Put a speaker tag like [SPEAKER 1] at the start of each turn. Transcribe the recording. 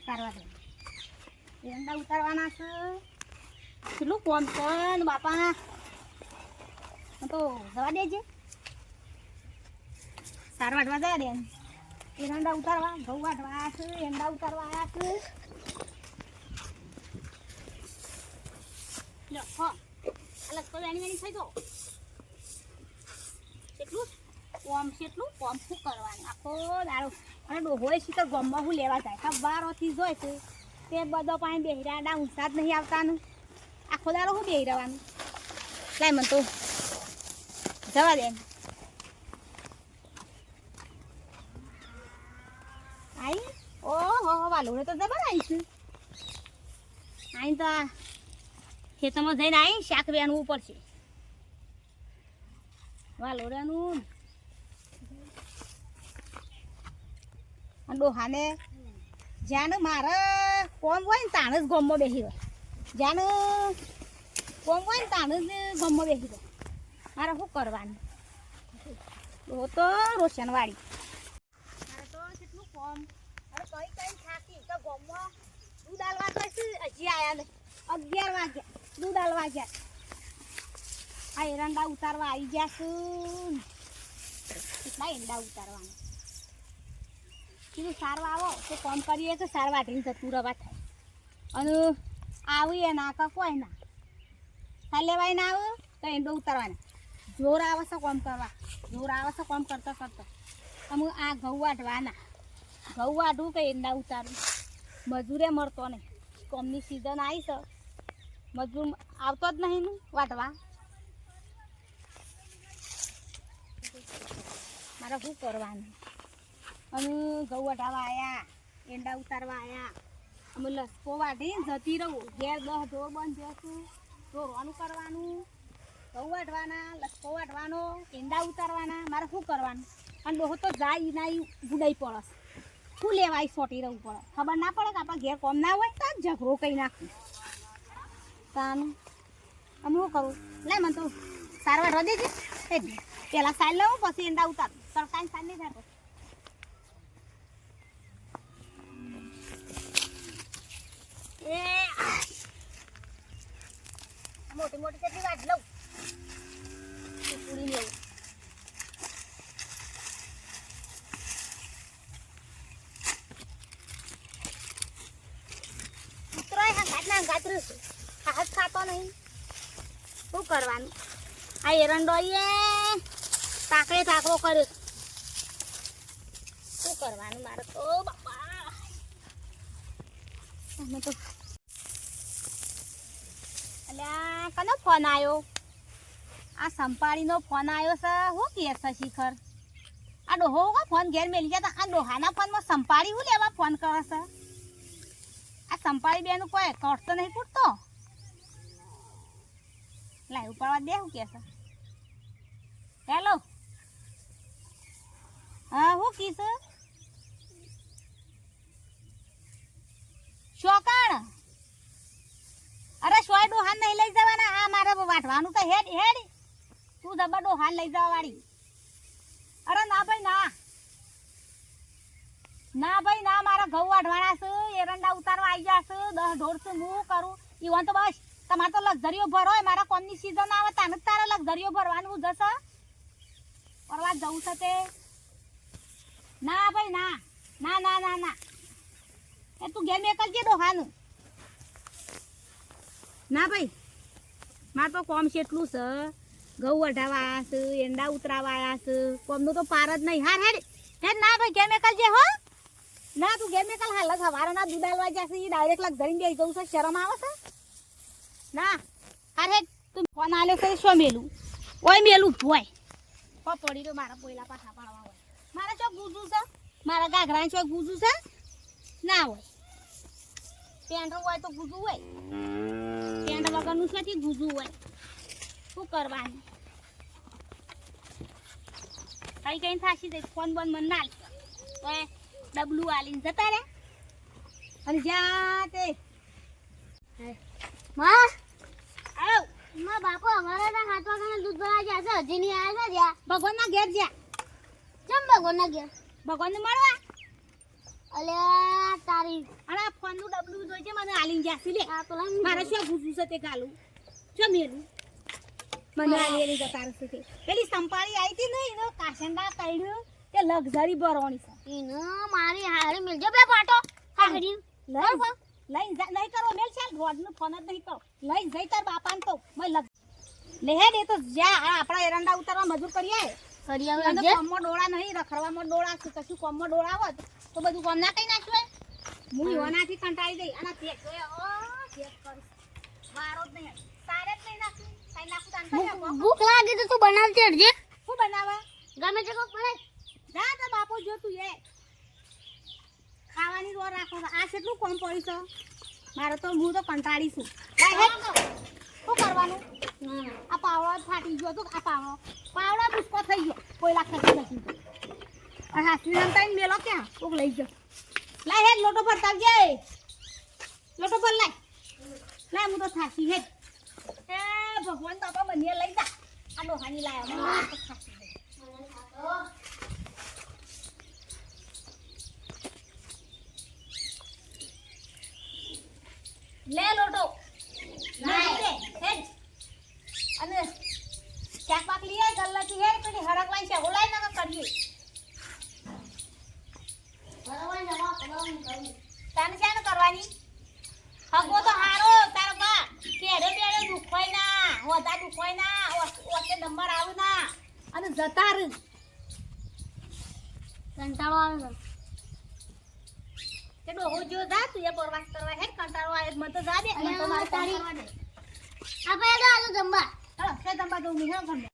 [SPEAKER 1] સારવા દે એંડા ઉતારવાના છે કેટલું કોમ છે ને બાપાના તો જવા દેજે સાર વાટવા જવા દે એરંડા ઉતારવા ઘઉં વાટવા છે એંડા ઉતારવા આવ્યા છે લો હો અલગ તો વેણી થઈ ગયો કેટલું કોમ શું કરવાનું આખો દાડો અને ડોહોય છે તો ગમમાં હું લેવા જાય કે બારોથી જોઈ છે તે બધો પાણી બેહી રહ્યા ઊંચા જ નહીં આવતાનું આખો દાડો હું બેહી રહેવાનું લાય મને તો જવા દે આઈ ઓહો વાલોને તો જબર આવીશું આઈ તો ખેતરમાં જઈને આવી શાક વેણવું પડશે વાલોડાનું ડોહાને જ્યાં મારે કોમ હોય ને તાણ જ ગમમાં બેસી હોય જ્યાં કોમ હોય ને તાણ જ ગમમાં બેસી હોય મારે શું કરવાનું તો રોશનવાળી મારે તો કેટલું કોમ અરે કઈ થાકી તો ગમમાં દૂધ આલવા તો હજી આવ્યા ને 11 વાગ્યા દૂધ આલવા ગયા આ એરંડા ઉતારવા આવી ગયા છું કેટલા એંડા ઉતારવાના કીધું સારવા આવો તો કોમ કરીએ કે સાર વાટીને જતું રવા થાય અને આવીએ ના કે કોઈ ના સાર લેવાય ના આવે તો એંડો ઉતારવાના જોર આવે છે કોમ કરવા જોર આવે છે કોમ કરતો અમે આ ઘઉં વાટવાના ઘઉં વાટવું કે એંડા ઉતારવું મજૂરે મળતો નહીં કોમની સિઝન આવી છે મજૂર આવતો જ નહીં ને વાટવા મારે શું કરવાનું અમે ઘઉં વાટવા આવ્યા એંડા ઉતારવા આવ્યા અમે લસકો વાટીને જતી રહું ઘેર 10 ઢોર બંધ જશું ઢોરવાનું કરવાનું ઘઉં વાટવાના લસકો વાટવાનો એંડા ઉતારવાના મારે શું કરવાનું અને ડોહો તો જાય ના ભૂડાઈ પડે શું લેવાય સોટી રહેવું પડે ખબર ના પડે કે આપણા ઘેર કોમ ના હોય તો ઝઘડો કઈ નાખું તાનું અમે શું કરું લે મને તો સાર વાટવા દેજે એટલે પેલા સાલ લઉં પછી એંડા ઉતાર તડકાની સાલ નહીં થાય એ મોટી મોટી કેટલી વાટ લઉં પૂરી લઉં ઉતરાય હાથ રહ્યું હાથ ખાતો નહીં શું કરવાનું આ એરંડો તાકડે તાકડો કર્યો શું કરવાનું મારે તો બાપા અમે તો અલ્યા કનો ફોન આવ્યો આ સંપાડીનો ફોન આવ્યો છે શું કહે છે શિખર આ ડોહો ફોન ઘેર મેલી ગયા આ ડોહાના ફોનમાં સંપાડી શું લેવા ફોન કરે છે આ સંપાડી બેનું કોઈ કટતો નહીં પૂછતો લાઈ ઉપાડવા દે શું કહે છે હેલો હા હું કીસ શોકાણ અરે સોય ડોહાન નહીં લઈ જવાના આ મારે વાટવાનું તો હેડ હેડ તું જબર ડોહાન લઈ જવા વાળી અરે ના ભાઈ ના ભાઈ ના મારા ઘઉં વાટવાના છે એરંડા ઉતારવા આવી ગયા છે 10 ઢોર છે હું કરું ઈવન તો બસ તમારે તો લક્ઝરીઓ ભરો હોય મારા કોમની સીઝન આવે તાને તારે લક્ઝરીઓ ભરવાનું જશે પરવા જવું છે તે ના ભાઈ ના ના ના ના ના એ તું ઘેર મેકલજે ડોહાનું ના ભાઈ મારે તો કોમ છે એટલું છે ઘઉં વઢાવા આવ્યા છે એંડા ઉતરાવા આવ્યા છે કોમનું તો પાર જ નહીં હાર હેડ હેડ ના ભાઈ ઘેર મેકલજે હો ના તું ઘેર મેકલ હાલ સવારના દૂધ આલવા જશે એ ડાયરેક્ટ લક્ઝરી બેસી જવું છે શરમ આવે છે ના હાર હેડ તું ફોન આલ્યો છે શું મેલું ઓય મેલું ભોય પડી તો મારા પોયલા પાછા પાડવા હોય મારે ચો ગુજુ છે મારા ગાઘરા ચો ગુજુ છે ના હોય પેન્ટ હોય તો ગુજુ હોય પેન્ટ વગરનું ક્યાંથી ગુજુ હોય શું કરવાનું કઈ થાશી દે ફોન બંધ મને ના તો ડબલું આલીને જતા રે અને જ્યાં તે
[SPEAKER 2] માં આવ માં બાપો અમારા ના 7 વાગ્યાના દૂધ ભરા ગયા છે હજી નહીં આવ્યા છે
[SPEAKER 1] ભગવાનના ઘેર જ્યાં
[SPEAKER 2] કેમ ભગવાનના ઘેર
[SPEAKER 1] ભગવાનને મળવા
[SPEAKER 2] અલ્યા તારી
[SPEAKER 1] અને ફોનનું ડબલું જોઈ છે મને આલીને જાસી લે
[SPEAKER 2] આ તો લાવ
[SPEAKER 1] મારે શું ભૂસું છે તે ગાલું શું મેલું મને આલી જતા રહેશે તે પેલી સંપાળી આવી હતી ને એનો કાસંડા કાઢ્યો તે લક્ઝરી ભરવાની છે
[SPEAKER 2] એને મારી હારી મિલજો બે પાટો કાઢી
[SPEAKER 1] લઈ નહીં કરો મેલ ચાલ રોડનું ફોન જ નહીં કરો લઈ જઈ તાર બાપાને તો મેં લે હેડ એ તો જ્યાં આપણા એરંડા ઉતારવા મજૂર કરીએ
[SPEAKER 2] કરી
[SPEAKER 1] અને
[SPEAKER 2] આવે
[SPEAKER 1] કોમમાં ડોળા નહીં રખડવામાં ડોળા છે કશું કોમમાં ડોળા હોત તો બધું કોમ ના કઈ નાખ્યું હું યોનાથી કંટાળી ગઈ અને તે ચેક કર મારો જ નહીં સારે જ નહીં નાખ્યું કઈ નાખું તાન
[SPEAKER 2] ભૂખ લાગે તો તું બનાવતી હરજે
[SPEAKER 1] શું બનાવા
[SPEAKER 2] ગમે તે કોક બને
[SPEAKER 1] જા તો બાપુ જો તું એ ખાવાની રોર રાખો આ કેટલું કોમ પડ્યું છે મારે તો હું તો કંટાળી છું શું કરવાનું આ પાવડો ફાટી ગયો તો આ પાવડો દુષ્કો થઈ ગયો કોઈ લાગતા નથી અને હાથની નામ તાઈને મેલો ક્યાં કોક લઈ ગયો લાય હેડ લોટો ભરતા જાય લોટો ભર લાય હું તો થાકી હેડ એ ભગવાન બાપા મને લઈ જા આ ડોહાની લાય મને તો થાકી ગઈ લે લોટો લાય હેડ અને ચાક પાક લીએ ગલ્લાથી હેડ પેલી હડકવાઈ છે ઓલાય ના કરીએ તાને શાને કરવાની હગો તો હારો તારો બા કેડે બેડે દુખવાય ના હોદા દુખવાય ના ઓકે નંબર આવ ના અને જતા ર
[SPEAKER 2] કંટાળો આવે છે
[SPEAKER 1] તે ડોહો જો જા તું એ પરવાસ કરવા હેડ કંટાળો આવે મને તો જા દે મને તો મારે તારી
[SPEAKER 2] આપણે તો આલુ જમવા
[SPEAKER 1] હાલો છે તંબા દઉં મિહર ઘર